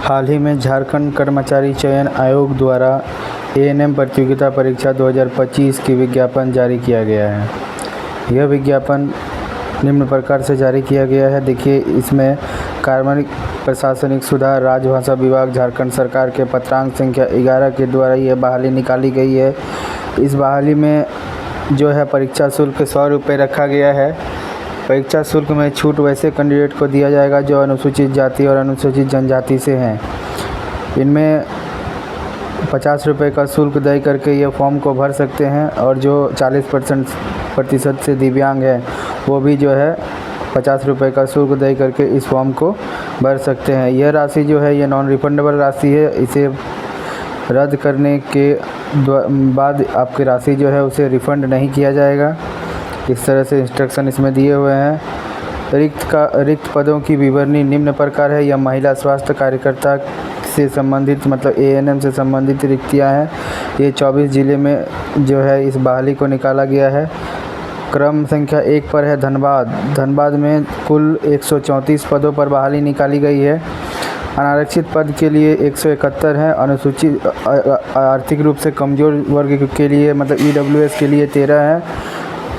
हाल ही में झारखंड कर्मचारी चयन आयोग द्वारा एएनएम प्रतियोगिता परीक्षा 2025 की विज्ञापन जारी किया गया है। यह विज्ञापन निम्न प्रकार से जारी किया गया है। देखिए, इसमें कार्मिक प्रशासनिक सुधार राजभाषा विभाग झारखंड सरकार के पत्रांक संख्या 11 के द्वारा यह बहाली निकाली गई है। इस बहाली में जो है परीक्षा शुल्क 100 रुपये रखा गया है। परीक्षा शुल्क में छूट वैसे कैंडिडेट को दिया जाएगा जो अनुसूचित जाति और अनुसूचित जनजाति से हैं। इनमें 50 रुपये का शुल्क दे करके ये फॉर्म को भर सकते हैं और जो 40% से दिव्यांग है वो भी जो है 50 रुपये का शुल्क दे करके इस फॉर्म को भर सकते हैं। यह राशि जो है ये नॉन रिफंडेबल राशि है। इसे रद्द करने के बाद आपकी राशि जो है उसे रिफ़ंड नहीं किया जाएगा। इस तरह से इंस्ट्रक्शन इसमें दिए हुए हैं। रिक्त पदों की विवरणी निम्न प्रकार है। यह महिला स्वास्थ्य कार्यकर्ता से संबंधित मतलब एएनएम से संबंधित रिक्तियां हैं। ये 24 ज़िले में जो है इस बहाली को निकाला गया है। क्रम संख्या 1 पर है धनबाद में कुल 134 पदों पर बहाली निकाली गई है। अनारक्षित पद के लिए 171 हैं। अनुसूचित आर्थिक रूप से कमज़ोर वर्ग के लिए मतलब ईडब्ल्यूएस के लिए 13 हैं।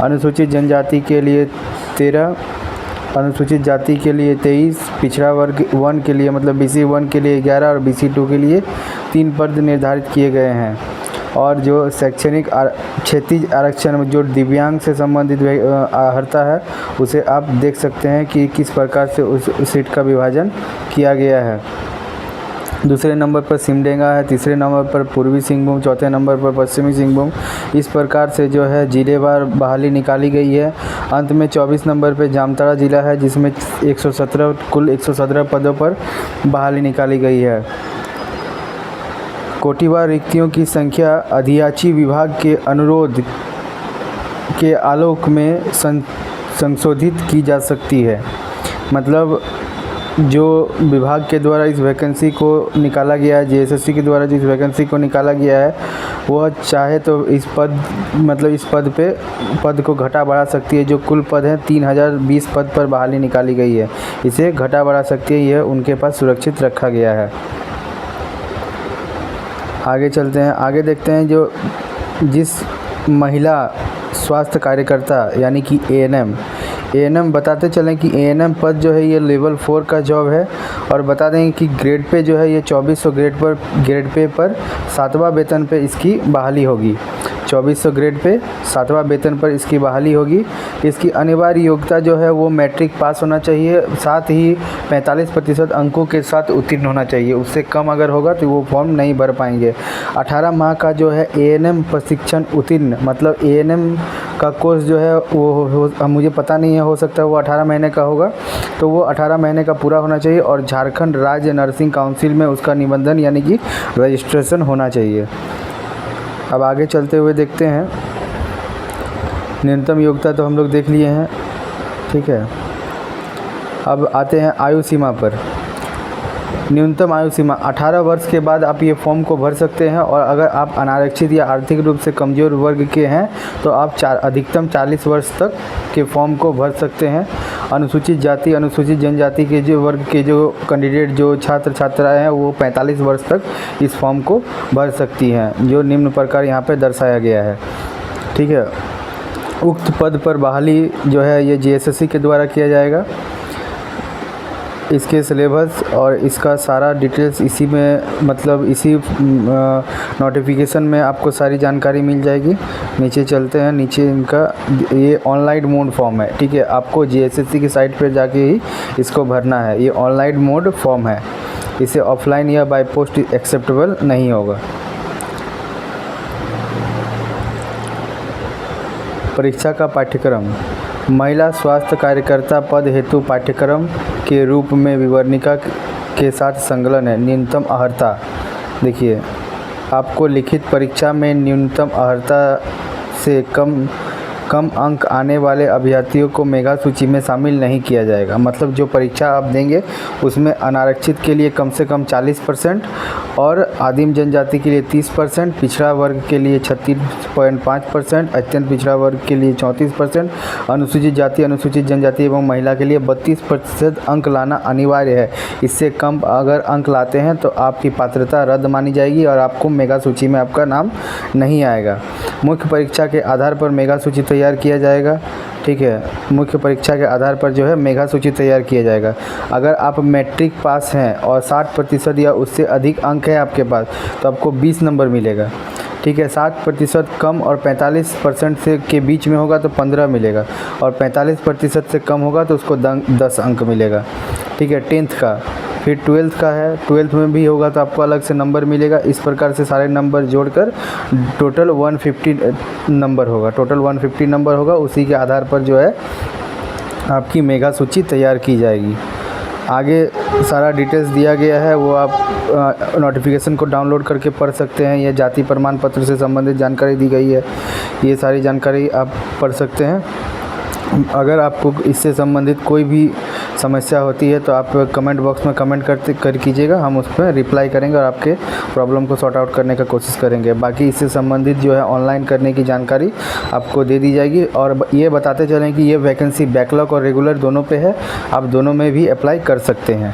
अनुसूचित जनजाति के लिए 13, अनुसूचित जाति के लिए 23, पिछड़ा वर्ग 1 के लिए मतलब BC 1 के लिए 11 और BC 2 के लिए 3 पद निर्धारित किए गए हैं। और जो शैक्षणिक क्षेत्रीय आरक्षण में जो दिव्यांग से संबंधित अर्हता है उसे आप देख सकते हैं कि किस प्रकार से उस सीट का विभाजन किया गया है। दूसरे नंबर पर सिमडेगा है, तीसरे नंबर पर पूर्वी सिंहभूम, चौथे नंबर पर पश्चिमी सिंहभूम। इस प्रकार से जो है जिलेवार बहाली निकाली गई है। अंत में 24 नंबर पर जामताड़ा ज़िला है जिसमें 117 कुल 117 पदों पर बहाली निकाली गई है। कोटिवार रिक्तियों की संख्या अधियाची विभाग के अनुरोध के आलोक में संशोधित की जा सकती है। मतलब जो विभाग के द्वारा इस वैकेंसी को निकाला गया है, जेएसएससी के द्वारा जिस वैकेंसी को निकाला गया है वह चाहे तो इस पद को घटा बढ़ा सकती है। जो कुल पद है 3020 पद पर बहाली निकाली गई है, इसे घटा बढ़ा सकती है। यह उनके पास सुरक्षित रखा गया है। आगे चलते हैं, आगे देखते हैं जो जिस महिला स्वास्थ्य कार्यकर्ता यानी कि एएनएम बताते चलें कि एएनएम पद जो है ये लेवल 4 का जॉब है। और बता दें कि ग्रेड पे जो है ये 2400 ग्रेड पे पर 7वां वेतन पे इसकी बहाली होगी। 2400 ग्रेड पे 7वां वेतन पर इसकी बहाली होगी। इसकी अनिवार्य योग्यता जो है वो मैट्रिक पास होना चाहिए, साथ ही 45% अंकों के साथ उत्तीर्ण होना चाहिए। उससे कम अगर होगा तो वो फॉर्म नहीं भर पाएंगे। 18 माह का जो है एएनएम प्रशिक्षण उत्तीर्ण मतलब एएनएम का कोर्स जो है वो मुझे पता नहीं है, हो सकता है वो 18 महीने का होगा, तो वो 18 महीने का पूरा होना चाहिए। और झारखंड राज्य नर्सिंग काउंसिल में उसका निबंधन यानी कि रजिस्ट्रेशन होना चाहिए। अब आगे चलते हुए देखते हैं, न्यूनतम योग्यता तो हम लोग देख लिए हैं, ठीक है। अब आते हैं आयु सीमा पर। न्यूनतम आयु सीमा 18 वर्ष के बाद आप ये फॉर्म को भर सकते हैं। और अगर आप अनारक्षित या आर्थिक रूप से कमज़ोर वर्ग के हैं तो आप अधिकतम 40 वर्ष तक के फॉर्म को भर सकते हैं। अनुसूचित जाति अनुसूचित जनजाति के जो वर्ग के जो कैंडिडेट जो छात्र छात्राएँ हैं वो 45 वर्ष तक इस फॉर्म को भर सकती हैं, जो निम्न प्रकार यहाँ पर दर्शाया गया है, ठीक है। उक्त पद पर बहाली जो है ये जेएसएससी के द्वारा किया जाएगा। इसके सिलेबस और इसका सारा डिटेल्स इसी में मतलब इसी नोटिफिकेशन में आपको सारी जानकारी मिल जाएगी। नीचे चलते हैं, नीचे इनका ये ऑनलाइन मोड फॉर्म है, ठीक है। आपको जेएसएससी की साइट पर जाके ही इसको भरना है। ये ऑनलाइन मोड फॉर्म है, इसे ऑफलाइन या बाय पोस्ट एक्सेप्टेबल नहीं होगा। परीक्षा का पाठ्यक्रम महिला स्वास्थ्य कार्यकर्ता पद हेतु पाठ्यक्रम के रूप में विवरणिका के साथ संलग्न है। न्यूनतम अर्हता देखिए, आपको लिखित परीक्षा में न्यूनतम अर्हता से कम कम अंक आने वाले अभ्यर्थियों को मेगा सूची में शामिल नहीं किया जाएगा। मतलब जो परीक्षा आप देंगे उसमें अनारक्षित के लिए कम से कम 40% और आदिम जनजाति के लिए 30%, पिछड़ा वर्ग के लिए 36.5%, अत्यंत पिछड़ा वर्ग के लिए 34%, अनुसूचित जाति, अनुसूचित जनजाति एवं महिला के लिए 32% अंक लाना अनिवार्य है। इससे कम अगर अंक लाते हैं तो आपकी पात्रता रद्द मानी जाएगी और आपको मेगा सूची में आपका नाम नहीं आएगा। मुख्य परीक्षा के आधार पर मेगा सूची तैयार किया जाएगा। ठीक है, मुख्य परीक्षा के आधार पर जो है मेगा सूची तैयार किया जाएगा। अगर आप मैट्रिक पास हैं और 60% या उससे अधिक अंक है आपके पास तो आपको 20 नंबर मिलेगा। ठीक है, 60% कम और 45% से के बीच में होगा तो 15 मिलेगा और 45% से कम होगा तो उसको 10 अंक मिलेगा। ठीक है, 10th का। फिर 12th का है, 12th में भी होगा तो आपको अलग से नंबर मिलेगा। इस प्रकार से सारे नंबर जोड़कर टोटल 150 नंबर होगा। टोटल 150 नंबर होगा, उसी के आधार पर जो है आपकी मेगा सूची तैयार की जाएगी। आगे सारा डिटेल्स दिया गया है, वो आप नोटिफिकेशन को डाउनलोड करके पढ़ सकते हैं। यह जाति प्रमाण पत्र से संबंधित जानकारी दी गई है, ये सारी जानकारी आप पढ़ सकते हैं। अगर आपको इससे संबंधित कोई भी समस्या होती है तो आप कमेंट बॉक्स में कमेंट कर कीजिएगा, हम उस पर रिप्लाई करेंगे और आपके प्रॉब्लम को सॉर्ट आउट करने का कोशिश करेंगे। बाकी इससे संबंधित जो है ऑनलाइन करने की जानकारी आपको दे दी जाएगी। और ये बताते चलें कि ये वैकेंसी बैकलॉग और रेगुलर दोनों पे है, आप दोनों में भी अप्लाई कर सकते हैं।